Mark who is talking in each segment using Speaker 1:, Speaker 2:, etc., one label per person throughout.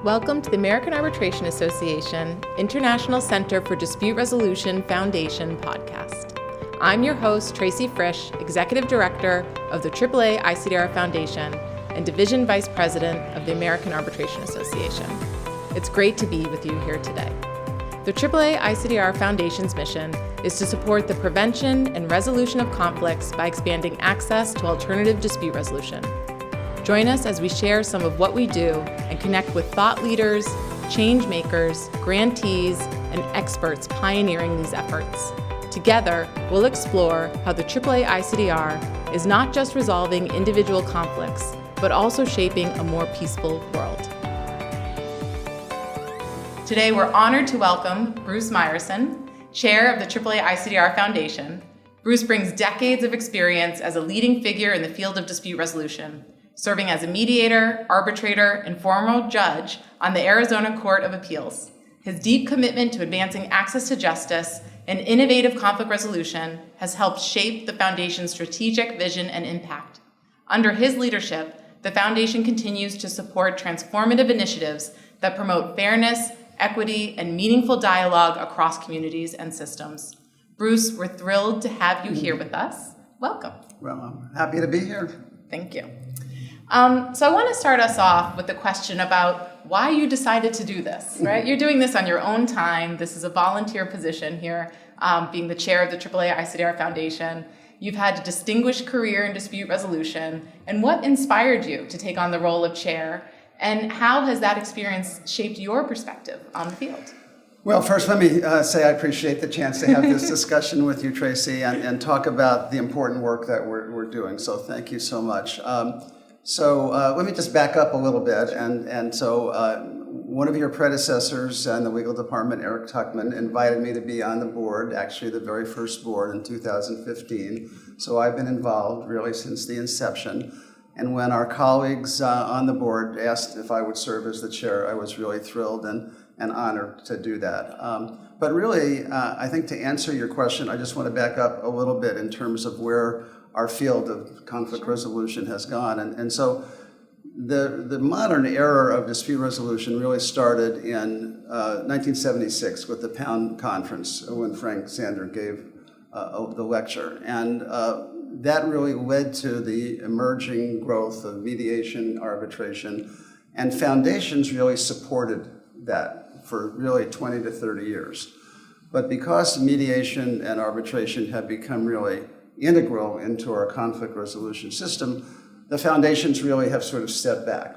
Speaker 1: Welcome to the American Arbitration Association International Center for Dispute Resolution Foundation podcast. I'm your host, Tracey Frisch, Executive Director of the AAA-ICDR Foundation and Division Vice President of the American Arbitration Association. It's great to be with you here today. The AAA-ICDR Foundation's mission is to support the prevention and resolution of conflicts by expanding access to alternative dispute resolution. Join us as we share some of what we do and connect with thought leaders, change makers, grantees, and experts pioneering these efforts. Together, we'll explore how the AAA-ICDR is not just resolving individual conflicts, but also shaping a more peaceful world. Today, we're honored to welcome Bruce Meyerson, Chair of the AAA-ICDR Foundation. Bruce brings decades of experience as a leading figure in the field of dispute resolution, serving as a mediator, arbitrator, and former judge on the Arizona Court of Appeals. His deep commitment to advancing access to justice and innovative conflict resolution has helped shape the Foundation's strategic vision and impact. Under his leadership, the Foundation continues to support transformative initiatives that promote fairness, equity, and meaningful dialogue across communities and systems. Bruce, we're thrilled to have you here with us. Welcome.
Speaker 2: Well, I'm happy to be here.
Speaker 1: Thank you. So I want to start us off with the question about why you decided to do this, right? You're doing this on your own time. This is a volunteer position here, being the chair of the AAA-ICDR Foundation. You've had a distinguished career in dispute resolution. And what inspired you to take on the role of chair? And how has that experience shaped your perspective on the field?
Speaker 2: Well, first, let me say I appreciate the chance to have this discussion with you, Tracy, and talk about the important work that we're doing. So thank you so much. So let me just back up a little bit. So one of your predecessors in the legal department, Eric Tuckman, invited me to be on the board, actually the very first board in 2015. So I've been involved really since the inception. And when our colleagues on the board asked if I would serve as the chair, I was really thrilled and honored to do that. But really, I think to answer your question, I just want to back up a little bit in terms of where our field of conflict resolution has gone. And so the modern era of dispute resolution really started in 1976 with the Pound Conference when Frank Sander gave the lecture. And that really led to the emerging growth of mediation, arbitration, and foundations really supported that for really 20 to 30 years. But because mediation and arbitration have become really integral into our conflict resolution system, the foundations really have sort of stepped back.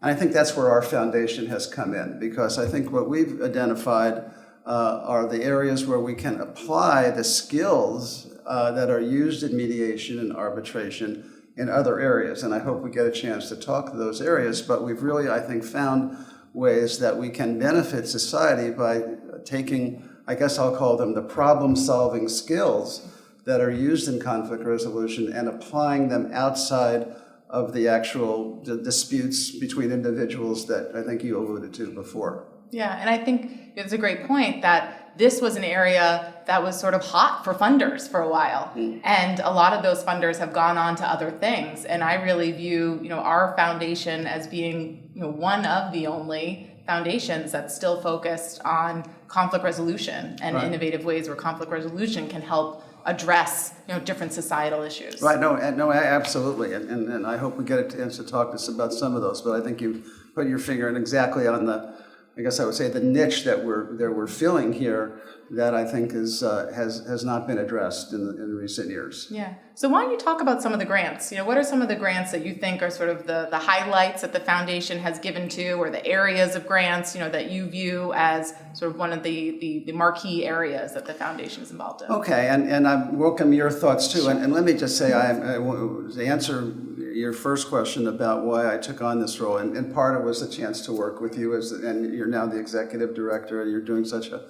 Speaker 2: And I think that's where our foundation has come in, because I think what we've identified are the areas where we can apply the skills that are used in mediation and arbitration in other areas. And I hope we get a chance to talk to those areas, but we've really, I think, found ways that we can benefit society by taking, I guess I'll call them the problem-solving skills that are used in conflict resolution and applying them outside of the actual disputes between individuals that I think you alluded to before.
Speaker 1: Yeah, and I think it's a great point that this was an area that was sort of hot for funders for a while. And a lot of those funders have gone on to other things. And I really view, our foundation as being, one of the only foundations that's still focused on conflict resolution and innovative ways where conflict resolution can help address different societal issues.
Speaker 2: Right, no, absolutely, and I hope we get a chance to talk to us about some of those, but I think you've put your finger in exactly on the, I guess I would say, the niche that we're filling here that I think has not been addressed in recent years.
Speaker 1: Yeah. So why don't you talk about some of the grants? What are some of the grants that you think are sort of the highlights that the foundation has given to, or the areas of grants, that you view as sort of one of the marquee areas that the foundation is involved in?
Speaker 2: Okay, and I welcome your thoughts too.
Speaker 1: Sure.
Speaker 2: And let me just say, to answer your first question about why I took on this role, and part of it was the chance to work with you, and you're now the executive director, and you're doing such a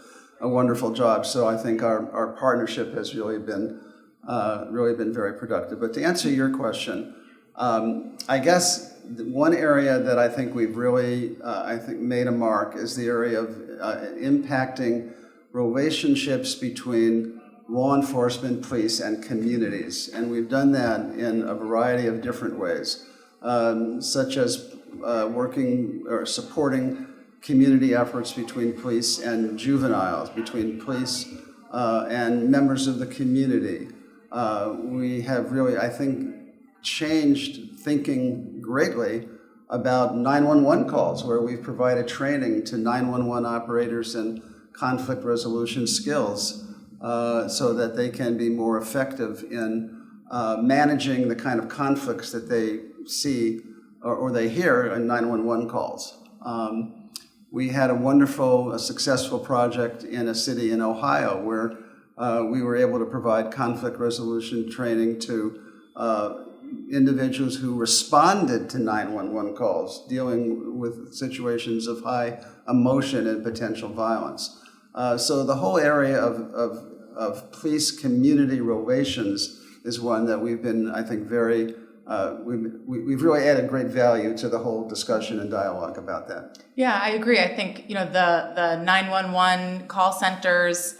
Speaker 2: wonderful job. So I think our partnership has really been very productive. But to answer your question, I guess one area that I think we've really made a mark is the area of impacting relationships between law enforcement, police, and communities. And we've done that in a variety of different ways, such as working or supporting community efforts between police and juveniles, between police and members of the community. We have really, I think, changed thinking greatly about 911 calls, where we've provided training to 911 operators in conflict resolution skills so that they can be more effective in managing the kind of conflicts that they see or they hear in 911 calls. We had a wonderful, successful project in a city in Ohio where we were able to provide conflict resolution training to individuals who responded to 911 calls, dealing with situations of high emotion and potential violence. So the whole area of police-community relations is one that we've been, I think, we've really added great value to the whole discussion and dialogue about that.
Speaker 1: Yeah, I agree. I think, the 911 call centers,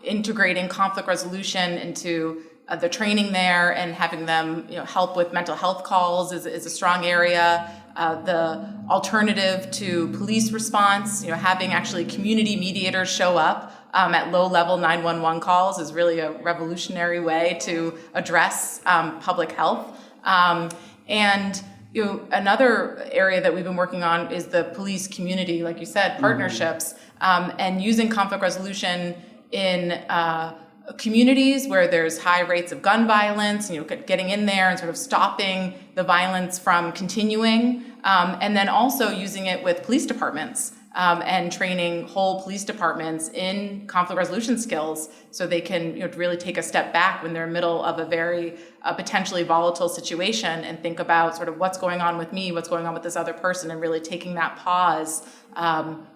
Speaker 1: integrating conflict resolution into the training there and having them, help with mental health calls is a strong area. The alternative to police response, having actually community mediators show up at low-level 911 calls is really a revolutionary way to address public health. And another area that we've been working on is the police community, like you said, partnerships, and using conflict resolution in communities where there's high rates of gun violence, getting in there and sort of stopping the violence from continuing, and then also using it with police departments and training whole police departments in conflict resolution skills so they can really take a step back when they're in the middle of a very potentially volatile situation and think about sort of what's going on with me, what's going on with this other person, and really taking that pause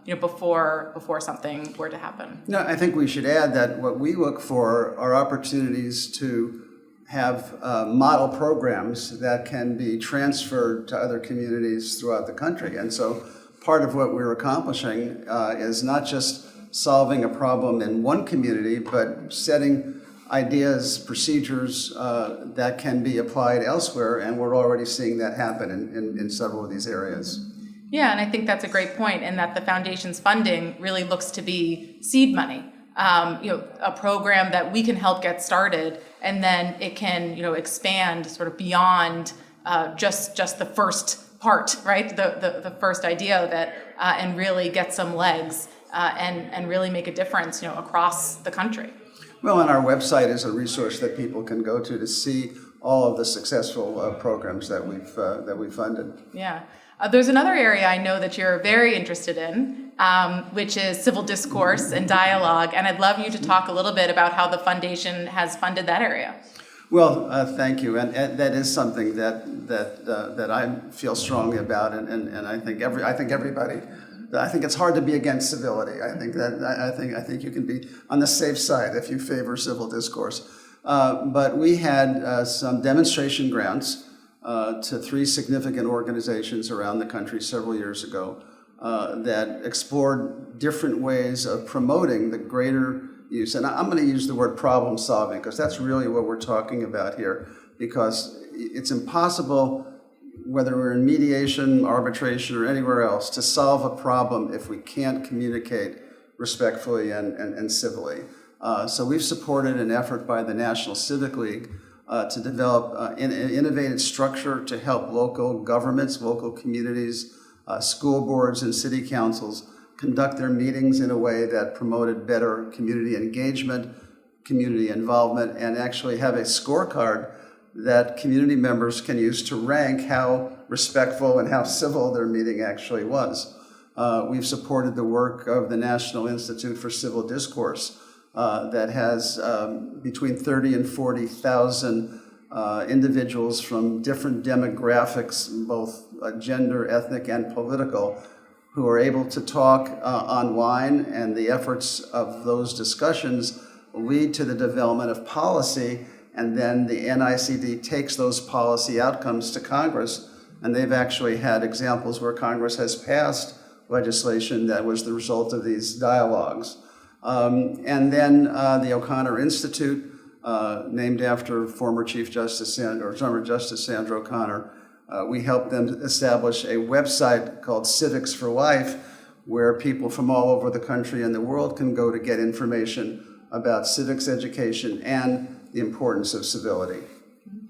Speaker 1: before something were to happen.
Speaker 2: I think we should add that what we look for are opportunities to have model programs that can be transferred to other communities throughout the country. And so part of what we're accomplishing is not just solving a problem in one community, but setting ideas, procedures that can be applied elsewhere, and we're already seeing that happen in several of these areas.
Speaker 1: Yeah, and I think that's a great point, in that the Foundation's funding really looks to be seed money, a program that we can help get started, and then it can, expand sort of beyond just the first part, right? The first idea of it, and really get some legs and really make a difference, across the country.
Speaker 2: Well, and our website is a resource that people can go to see all of the successful programs that we've funded.
Speaker 1: Yeah. There's another area I know that you're very interested in, which is civil discourse and dialogue, and I'd love you to talk a little bit about how the Foundation has funded that area.
Speaker 2: Well, thank you, and that is something that I feel strongly about, and I think everybody. I think it's hard to be against civility. I think you can be on the safe side if you favor civil discourse. But we had some demonstration grants to 3 significant organizations around the country several years ago that explored different ways of promoting the greater use. And I'm going to use the word problem solving because that's really what we're talking about here, because it's impossible, whether we're in mediation, arbitration, or anywhere else, to solve a problem if we can't communicate respectfully and civilly. So we've supported an effort by the National Civic League to develop an innovative structure to help local governments, local communities, school boards, and city councils conduct their meetings in a way that promoted better community engagement, community involvement, and actually have a scorecard that community members can use to rank how respectful and how civil their meeting actually was. We've supported the work of the National Institute for Civil Discourse that has between 30 and 40,000 individuals from different demographics, both gender, ethnic, and political, who are able to talk online, and the efforts of those discussions lead to the development of policy, and then the NICD takes those policy outcomes to Congress, and they've actually had examples where Congress has passed legislation that was the result of these dialogues. And then the O'Connor Institute, named after former Justice Sandra O'Connor, we helped them establish a website called Civics for Life, where people from all over the country and the world can go to get information about civics education and the importance of civility.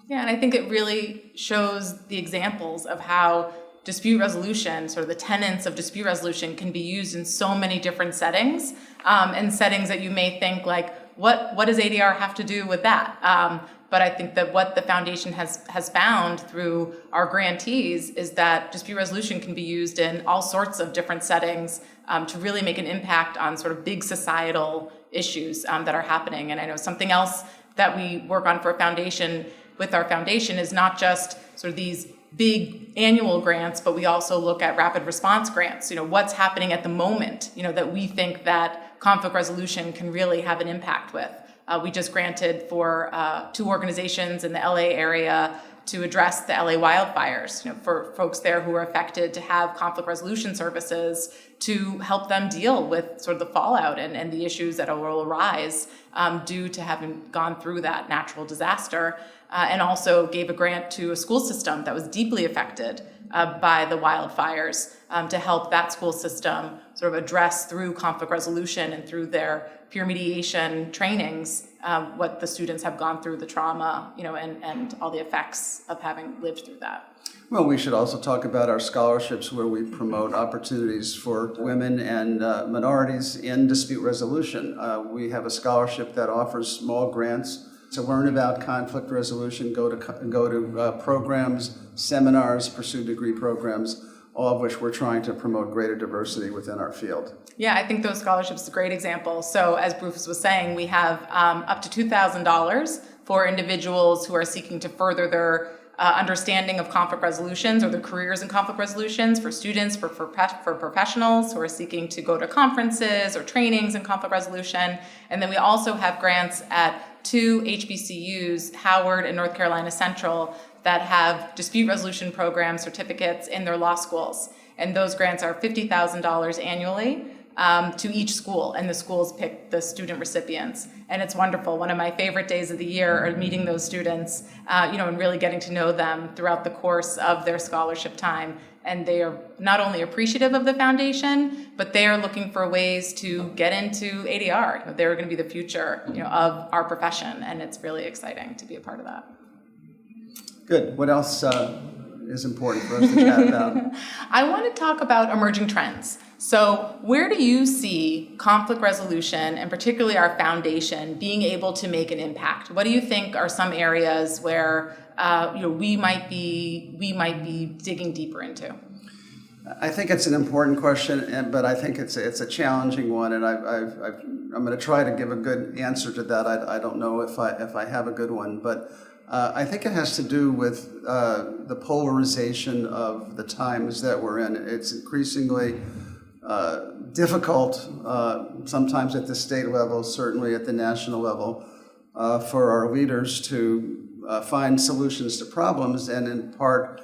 Speaker 1: Yeah, and I think it really shows the examples of how dispute resolution, sort of the tenets of dispute resolution, can be used in so many different settings, and settings that you may think like, what does ADR have to do with that? But I think that what the foundation has found through our grantees is that dispute resolution can be used in all sorts of different settings to really make an impact on sort of big societal issues that are happening. And I know something else that we work on for a foundation with our foundation is not just sort of these big annual grants, but we also look at rapid response grants. What's happening at the moment, that we think that conflict resolution can really have an impact with. We just granted for 2 organizations in the LA area to address the LA wildfires, for folks there who are affected, to have conflict resolution services to help them deal with sort of the fallout and the issues that will arise due to having gone through that natural disaster. And also gave a grant to a school system that was deeply affected by the wildfires to help that school system sort of address through conflict resolution and through their peer mediation trainings what the students have gone through, the trauma, and all the effects of having lived through that.
Speaker 2: Well, we should also talk about our scholarships where we promote opportunities for women and minorities in dispute resolution. We have a scholarship that offers small grants to learn about conflict resolution, go to programs, seminars, pursue degree programs, all of which we're trying to promote greater diversity within our field.
Speaker 1: Yeah, I think those scholarships is a great example. So as Bruce was saying, we have up to $2,000 for individuals who are seeking to further their understanding of conflict resolutions or their careers in conflict resolutions, for students, for professionals who are seeking to go to conferences or trainings in conflict resolution. And then we also have grants at 2 HBCUs, Howard and North Carolina Central, that have dispute resolution program certificates in their law schools. And those grants are $50,000 annually to each school, and the schools pick the student recipients. And it's wonderful. One of my favorite days of the year are meeting those students, and really getting to know them throughout the course of their scholarship time. And they are not only appreciative of the foundation, but they are looking for ways to get into ADR. They're going to be the future, of our profession, and it's really exciting to be a part of that.
Speaker 2: Good. What else is important for us to chat about?
Speaker 1: I want to talk about emerging trends. So where do you see conflict resolution, and particularly our foundation, being able to make an impact? What do you think are some areas where we might be digging deeper into?
Speaker 2: I think it's an important question, but I think it's a challenging one, and I'm going to try to give a good answer to that. I don't know if I have a good one, but I think it has to do with the polarization of the times that we're in. It's increasingly difficult, sometimes at the state level, certainly at the national level, for our leaders to find solutions to problems, and in part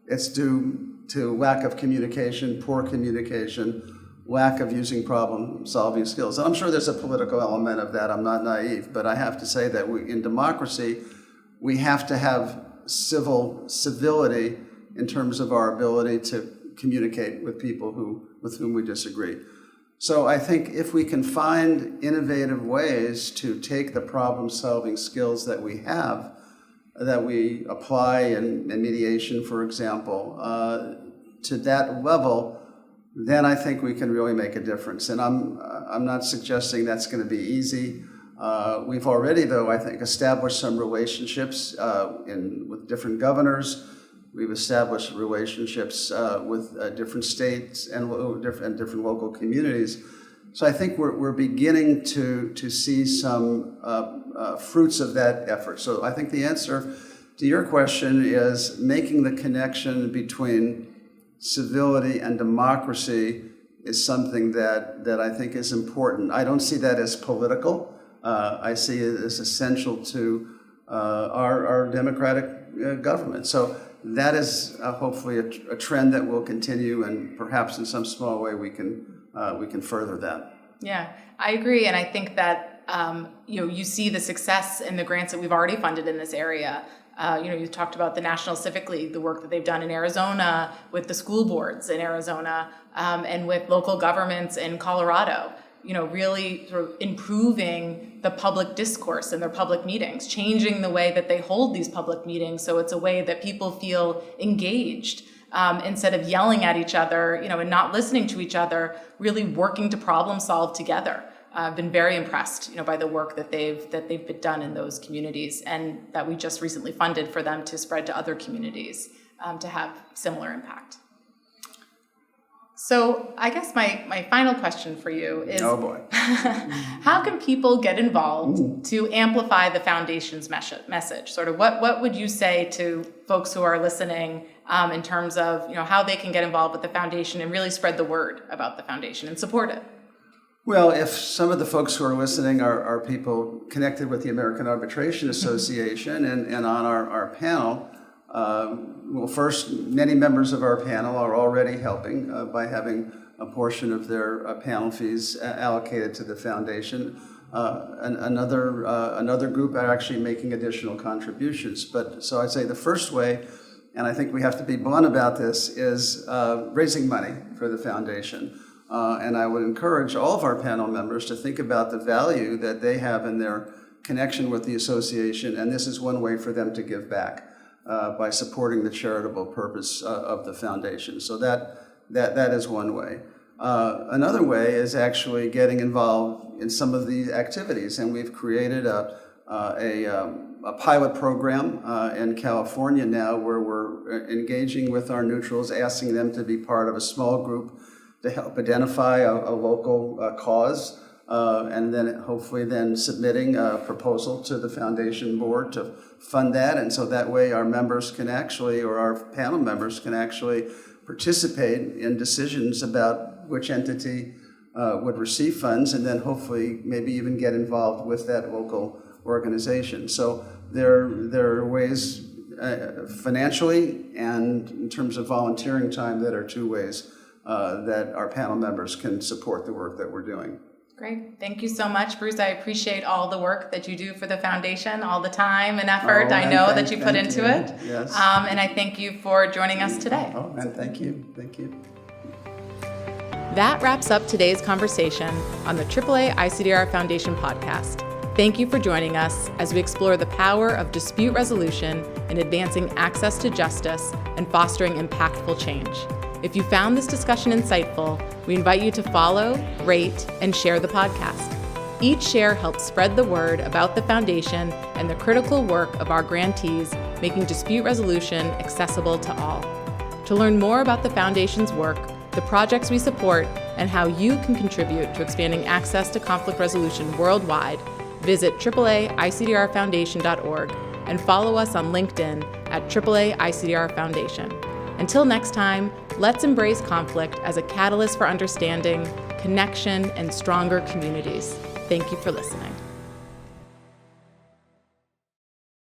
Speaker 2: it's due to lack of communication, poor communication, lack of using problem-solving skills. And I'm sure there's a political element of that. I'm not naive, but I have to say that in democracy, we have to have civility in terms of our ability to communicate with people with whom we disagree. So I think if we can find innovative ways to take the problem-solving skills that we have, that we apply in mediation, for example, to that level, then I think we can really make a difference. And I'm not suggesting that's going to be easy. We've already, though, I think, established some relationships with different governors. We've established relationships with different states and different local communities. So I think we're beginning to see some fruits of that effort. So I think the answer to your question is making the connection between civility and democracy is something that I think is important. I don't see that as political. I see it as essential to our democratic government. So that is hopefully a trend that will continue, and perhaps in some small way we can further that.
Speaker 1: Yeah, I agree, and I think that you see the success in the grants that we've already funded in this area. You talked about the National Civic League, the work that they've done in Arizona with the school boards in Arizona, and with local governments in Colorado, really sort of improving the public discourse in their public meetings, changing the way that they hold these public meetings so it's a way that people feel engaged. Instead of yelling at each other, and not listening to each other, really working to problem solve together. I've been very impressed, by the work that they've been done in those communities, and that we just recently funded for them to spread to other communities to have similar impact. So I guess my final question for you is,
Speaker 2: oh boy,
Speaker 1: how can people get involved to amplify the Foundation's message? Sort of what would you say to folks who are listening in terms of how they can get involved with the Foundation and really spread the word about the Foundation and support it?
Speaker 2: Well, if some of the folks who are listening are people connected with the American Arbitration Association and on our panel, well, first, many members of our panel are already helping by having a portion of their panel fees allocated to the Foundation. Another group are actually making additional contributions. So I'd say the first way, and I think we have to be blunt about this, is raising money for the Foundation. And I would encourage all of our panel members to think about the value that they have in their connection with the association, and this is one way for them to give back by supporting the charitable purpose of the Foundation. So that is one way. Another way is actually getting involved in some of the activities, and we've created a pilot program in California now where we're engaging with our neutrals, asking them to be part of a small group to help identify a local cause, and then hopefully submitting a proposal to the Foundation board to fund that. And so that way our members can actually, or our panel members can actually participate in decisions about which entity would receive funds, and then hopefully maybe even get involved with that local organization. So there are ways financially and in terms of volunteering time that are two ways that our panel members can support the work that we're doing.
Speaker 1: Great. Thank you so much, Bruce. I appreciate all the work that you do for the Foundation, all the time and effort I know that you put into it.
Speaker 2: Yes.
Speaker 1: And I thank you for joining us today.
Speaker 2: Oh, and thank you. Thank you.
Speaker 1: That wraps up today's conversation on the AAA-ICDR Foundation podcast. Thank you for joining us as we explore the power of dispute resolution in advancing access to justice and fostering impactful change. If you found this discussion insightful, we invite you to follow, rate, and share the podcast. Each share helps spread the word about the Foundation and the critical work of our grantees, making dispute resolution accessible to all. To learn more about the Foundation's work, the projects we support, and how you can contribute to expanding access to conflict resolution worldwide, visit AAA-ICDRFoundation.org and follow us on LinkedIn at AAA-ICDR Foundation. Until next time, let's embrace conflict as a catalyst for understanding, connection, and stronger communities. Thank you for listening.